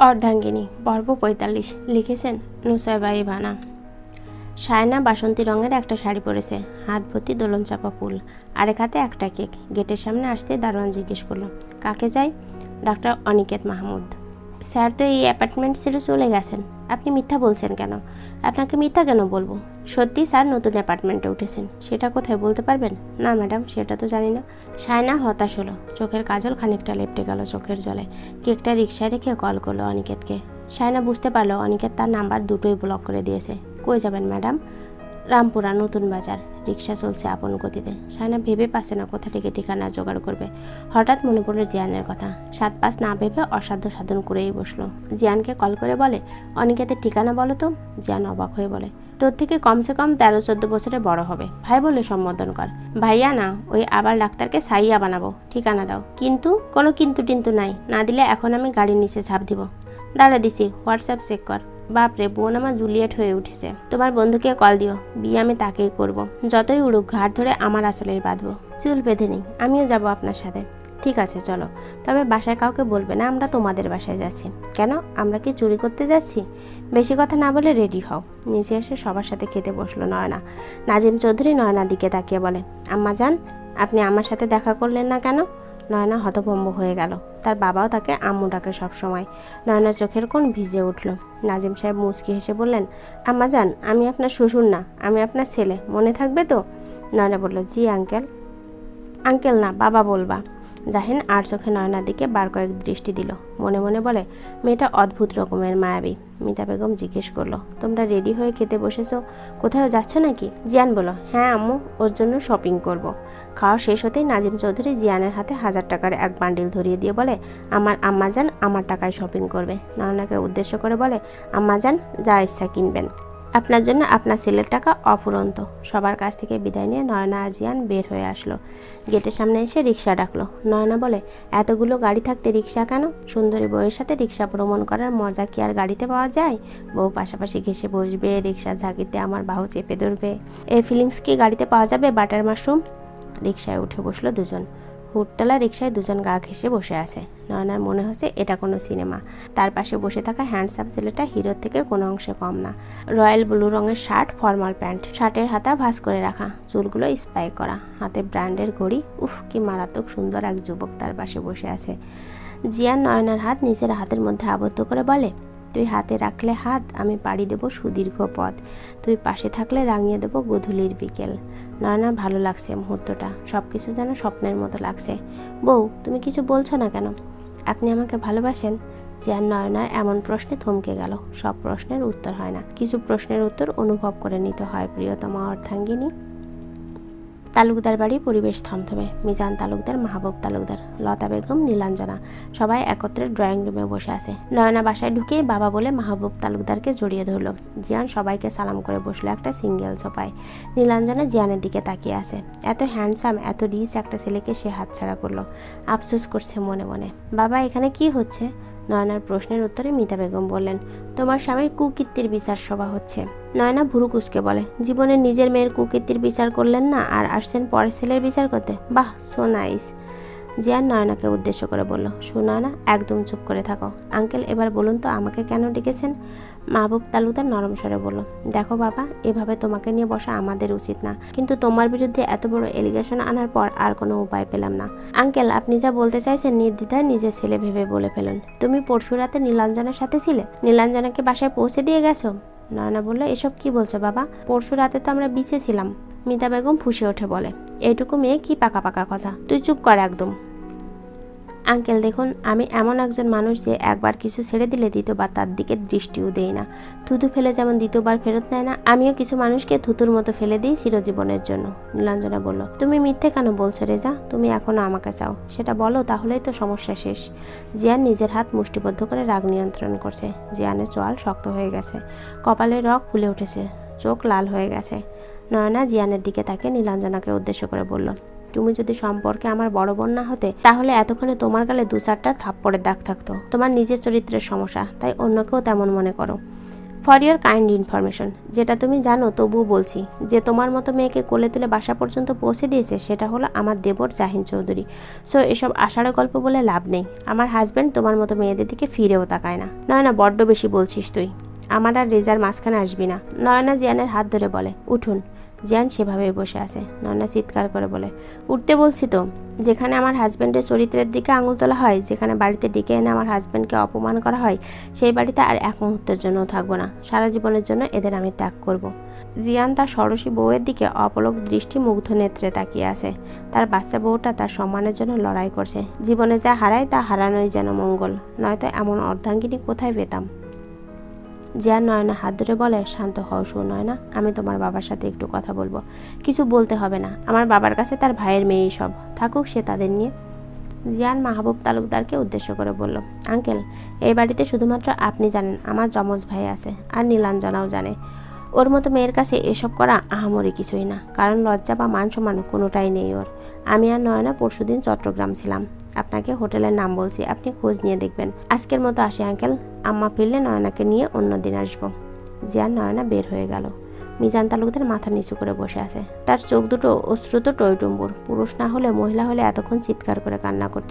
অর্ধাঙ্গিনী পর্ব ৪৫ লিখেছেন নুসাইবা ইভানা। সায়না বাসন্তী রঙের একটা শাড়ি পরেছে, হাত ভর্তি দোলন চাপা ফুল, আরেক হাতে একটা কেক। গেটের সামনে আসতে দারোয়ান জিজ্ঞেস করলো, কাকে চাই? ডাক্তার অনিকেত মাহমুদ। স্যার তো এই অ্যাপার্টমেন্ট ছেড়ে চলে গেছেন। আপনি মিথ্যা বলছেন কেন? আপনাকে মিথ্যা কেন বলবো? সত্যি স্যার নতুন অ্যাপার্টমেন্টে উঠেছেন। সেটা কোথায় বলতে পারবেন? না ম্যাডাম, সেটা তো জানি না। সায়না হতাশ হলো, চোখের কাজল খানিকটা লেপটে গেল চোখের জলে। কেকটা রিক্সায় রেখে কল করলো অনিকেতকে। সায়না বুঝতে পারলো অনিকেত তার নাম্বার দুটোই ব্লক করে দিয়েছে। কই যাবেন ম্যাডাম? রামপুরা নতুন বাজার। রিক্সা চলছে আপন গতিতে। সায়না ভেবে পাচ্ছে না কোথা থেকে ঠিকানা জোগাড় করবে। হঠাৎ মনে পড়লো জিয়ানের কথা। 7-5 না ভেবে অসাধ্য সাধন করেই বসলো। জিয়ানকে কল করে বলে, অনিকেতের ঠিকানা বলো তো। জিয়ান অবাক হয়ে বলে, তোর থেকে কমসে কম 13-14 বছরে বড় হবে, ভাই বলে সম্বোধন কর। ভাইয়া না, ওই আবার ডাক্তারকে সাইয়া বানাবো। ঠিকানা দাও। কিন্তু কোনো কিন্তু টিন্তু নাই, না দিলে এখন আমি গাড়ির নিচে ঝাঁপ দিব। দাঁড়া দিছি, হোয়াটসঅ্যাপ চেক কর। বাপরে, বোন আমার জুলিয়েট হয়ে উঠেছে। তোমার বন্ধুকে কল দিও, বিয়ে আমি তাকেই করব। যতই উড়ুক ঘাট ধরে আমার আসলেই বাঁধবো। চুল বেঁধে নিই, আমিও যাব আপনার সাথে। ঠিক আছে চলো, তবে বাসায় কাউকে বলবে না আমরা তোমাদের বাসায় যাচ্ছি। কেন, আমরা কি চুরি করতে যাচ্ছি? বেশি কথা না বলে রেডি হও। নিচে এসে সবার সাথে খেতে বসলো নয়না। নাজিম চৌধুরী নয়নার দিকে তাকিয়ে বলে, আম্মা জান, আপনি আমার সাথে দেখা করলেন না কেন? নয়না হতভম্ব হয়ে গেল। তার বাবাও তাকে আম্মু ডাকে সবসময়। নয়নার চোখের কোণ ভিজে উঠল। নাজিম সাহেব মুচকি হেসে বললেন, আম্মা জান, আমি আপনার শ্বশুর না, আমি আপনার ছেলে, মনে থাকবে তো? নয়না বলল, জি আঙ্কেল। আঙ্কেল না, বাবা বলবা। জাহিন আর চোখে নয়নার দিকে বার কয়েক দৃষ্টি দিল। মনে মনে বলে, মেয়েটা অদ্ভুত রকমের মায়াবী। মিতা বেগম জিজ্ঞেস করলো, তোমরা রেডি হয়ে খেতে বসেছো, কোথাও যাচ্ছ নাকি? জিয়ান বলল, হ্যাঁ আম্মু, ওর জন্য শপিং করব। খাওয়া শেষ হতেই নাজিম চৌধুরী জিয়ানের হাতে 1000 টাকার এক বান্ডিল ধরিয়ে দিয়ে বলে, আমার আম্মা জান আমার টাকায় শপিং করবে। নয়নাকে উদ্দেশ্য করে বলে, আম্মা জান যা ইচ্ছা কিনবেন, আপনার জন্য আপনার ছেলের টাকা অফুরন্ত। সবার কাছ থেকে বিদায় নিয়ে নয়না আর জিয়ান বের হয়ে আসলো। গেটের সামনে এসে রিক্সা ডাকলো। নয়না বলে, এতগুলো গাড়ি থাকতে রিক্সা কেন? সুন্দরী বউয়ের সাথে রিক্সা ভ্রমণ করার মজা কি আর গাড়িতে পাওয়া যায়? বউ পাশাপাশি ঘেসে বসবে, রিক্সা ঝাঁকিতে আমার বাহু চেপে ধরবে। এই ফিলিংস কি গাড়িতে পাওয়া যাবে বাটার মাশরুম? রিক্সায় উঠে বসলো দুজন। হুটতলা রিক্সায় দুজন গা ঘেঁষে বসে আছে। নয়নার মনে হচ্ছে এটা কোনো সিনেমা। তার পাশে বসে থাকা হ্যান্ডসাম ছেলেটা হিরোর থেকে কোনো অংশে কম না। রয়্যাল ব্লু রঙের শার্ট, ফর্মাল প্যান্ট, শার্টের হাতা ভাঁজ করে রাখা, চুলগুলো স্পাইক করা, হাতে ব্র্যান্ডের ঘড়ি। উফ, কি মারাত্মক সুন্দর এক যুবক তার পাশে বসে আছে। জিয়ান নয়নার হাত নিজের হাতের মধ্যে আবদ্ধ করে বলে, তুই হাতে রাখলে হাত, আমি পাড়ি দেবো সুদীর্ঘ পথ। তুই পাশে থাকলে রাঙিয়ে দেবো গধূলির বিকেল। নয়নার ভালো লাগছে মুহূর্তটা, সব কিছু যেন স্বপ্নের মতো লাগছে। বউ, তুমি কিছু বলছো না কেন? আপনি আমাকে ভালোবাসেন? জিয়ান নয়নার এমন প্রশ্নে থমকে গেল। সব প্রশ্নের উত্তর হয় না, কিছু প্রশ্নের উত্তর অনুভব করে নিতে হয় প্রিয়তমা অর্ধাঙ্গিনী। তালুকদার বাড়ি পরিবেশ থমথমে। মিজান তালুকদার, মাহবুব তালুকদার, লতা বেগম, নীলাঞ্জনা সবাই একত্রে ড্রয়িং রুমে বসে আছে। নয়না বাসায় ঢুকে বাবা বলে মাহবুব তালুকদারকে জড়িয়ে ধরল। জিয়ান সবাইকে সালাম করে বসলো একটা সিঙ্গেল সোফায়। নীলাঞ্জনা জিয়ানের দিকে তাকিয়ে আছে। এত হ্যান্ডসাম, এত রিচ একটা ছেলেকে সে হাতছাড়া করলো। আফসোস করছে মনে মনে। বাবা, এখানে কি হচ্ছে? নয়নার প্রশ্নের উত্তরে মিতা বেগম বললেন, তোমার স্বামীর কুকীর্তির বিচার সভা হচ্ছে। নয়না ভুরু কুঁচকে বলে, জীবনে নিজের মেয়ের কুকীর্তির বিচার করলেন না, আর আসছেন পরের ছেলের বিচার করতে? বাহ, সো নাইস। জিয়ান নয়নাকে উদ্দেশ্য করে বলল, শোনো না, একদম চুপ করে থাকো। আঙ্কেল, এবার বলুন তো আমাকে কেন ডেকেছেন? মাহবুব তালুকদার নরম স্বরে বলল, দেখো বাবা, এভাবে তোমাকে নিয়ে বসা আমাদের উচিত না, কিন্তু তোমার বিরুদ্ধে এত বড় এলিগেশন আনার পর আর কোনো উপায় পেলাম না। আঙ্কেল, আপনি যা বলতে চাইছেন নির্দ্বিধায় নিজের ছেলে ভেবে বলে ফেলুন। তুমি পরশু রাতে নীলাঞ্জনার সাথে ছিলে? নীলাঞ্জনাকে বাসায় পৌঁছে দিয়ে গেছো? নয়না বলল, এসব কি বলছো বাবা? পরশু রাতে তো আমরা বিচে ছিলাম। মিতা বেগম ফুঁসে ওঠে বলে, এইটুকু মেয়ে কি পাকা পাকা কথা, তুই চুপ কর একদম। আঙ্কেল দেখুন, আমি এমন একজন মানুষ যে একবার কিছু ছেড়ে দিলে দ্বিতীয়বার তার দিকে দৃষ্টিও দেই না। থুতু ফেলে যেমন দ্বিতীয়বার ফেরত নেয় না, আমিও কিছু মানুষকে থুতুর মতো ফেলে দিই চিরজীবনের জন্য। নীলাঞ্জনা বলল, তুমি মিথ্যে কেন বলছো রেজা? তুমি এখনো আমাকে চাও, সেটা বলো, তাহলেই তো সমস্যা শেষ। জিয়ান নিজের হাত মুষ্টিবদ্ধ করে রাগ নিয়ন্ত্রণ করছে। জিয়ানের চোয়াল শক্ত হয়ে গেছে, কপালে রগ ফুলে উঠেছে, চোখ লাল হয়ে গেছে। নয়না জিয়ানের দিকে তাকে নীলাঞ্জনাকে উদ্দেশ্য করে বলল, তুমি যদি সম্পর্কে আমার বড় বোন না হতে, তাহলে এতক্ষণে তোমার গালে 2-4টা থাপ্পড়ের দাগ থাকতো। তোমার নিজের চরিত্রের সমস্যা, তাই অন্যকেও তেমন মনে করো। ফর ইয়োর কাইন্ড ইনফরমেশন, যেটা তুমি জানো তবুও বলছি, যে তোমার মতো মেয়েকে কোলে তুলে বাসা পর্যন্ত পৌঁছে দিয়েছে সেটা হলো আমার দেবর জাহিন চৌধুরী। সো এসব আষাঢ় গল্প বলে লাভ নেই। আমার হাজব্যান্ড তোমার মতো মেয়েদের দিকে ফিরেও তাকায় না। নয়না, বড্ড বেশি বলছিস তুই। আমার আর রেজার মাঝখানে আসবি না। নয়না জিয়ানের হাত ধরে বলে, উঠুন। জিয়ান সেভাবেই বসে আছে। নয়না চিৎকার করে বলে, উঠতে বলছি তো। যেখানে আমার হাজব্যান্ডের চরিত্রের দিকে আঙুল তোলা হয়, যেখানে বাড়িতে ডেকে এনে আমার হাজব্যান্ডকে অপমান করা হয়, সেই বাড়িতে আর এক মুহূর্তের জন্যও থাকবো না। সারা জীবনের জন্য এদের আমি ত্যাগ করব। জিয়ান তার ষোড়শী বউয়ের দিকে অপলক দৃষ্টি মুগ্ধ নেত্রে তাকিয়ে আছে। তার বাচ্চা বউটা তার সম্মানের জন্য লড়াই করছে। জীবনে যা হারায় তা হারানোই যেন মঙ্গল, নয়তো এমন অর্ধাঙ্গিনী কোথায় পেতাম। জিয়ান নয়না হাত ধরে বলে, শান্ত হও সুনয়না, আমি তোমার বাবার সাথে একটু কথা বলবো। কিছু বলতে হবে না, আমার বাবার কাছে তার ভাইয়ের মেয়েই সব, থাকুক সে তাদের নিয়ে। জিয়ান মাহবুব তালুকদারকে উদ্দেশ্য করে বলল, আঙ্কেল, এই বাড়িতে শুধুমাত্র আপনি জানেন আমার যমজ ভাই আছে, আর নীলাঞ্জনাও জানে। ওর মতো মেয়ের কাছে এসব করা আহামরি কিছুই না, কারণ লজ্জা বা মান সম্মান কোনোটাই নেই ওর। আমি আর নয়না পরশুদিন চট্টগ্রাম ছিলাম। আপনাকে হোটেলের নাম বলছি, আপনি খোঁজ নিয়ে দেখবেন। আজকের মতো আসি আঙ্কেল, আম্মা ফিরলে নয়নাকে নিয়ে অন্যদিন আসবো। জিয়ান নয়না বের হয়ে গেল। মিজান তালুকদার মাথা নিচু করে বসে আছে। তার চোখ দুটো অশ্রুত টইটুম্বুর। পুরুষ না হলে, মহিলা হলে এতক্ষণ চিৎকার করে কান্না করত।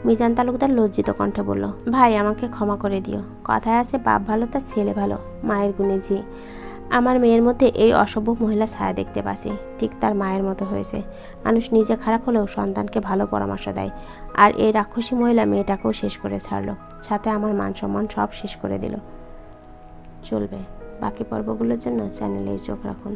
মিজান তালুকদার লজ্জিত কণ্ঠে বলল, ভাই, আমাকে ক্ষমা করে দিও। কথায় আছে, বাপ ভালো তার ছেলে ভালো, মায়ের গুণে ঝি। আমার মেয়ের মধ্যে এই অসভ্য মহিলা ছায়া দেখতে পাচ্ছি, ঠিক তার মায়ের মতো হয়েছে। মানুষ নিজে খারাপ হলেও সন্তানকে ভালো পরামর্শ দেয়, আর এই রাক্ষসী মহিলা মেয়েটাকেও শেষ করে ছাড়লো, সাথে আমার মান সম্মান সব শেষ করে দিল। চলবে, বাকি পর্বগুলোর জন্য চ্যানেলেই চোখ রাখুন।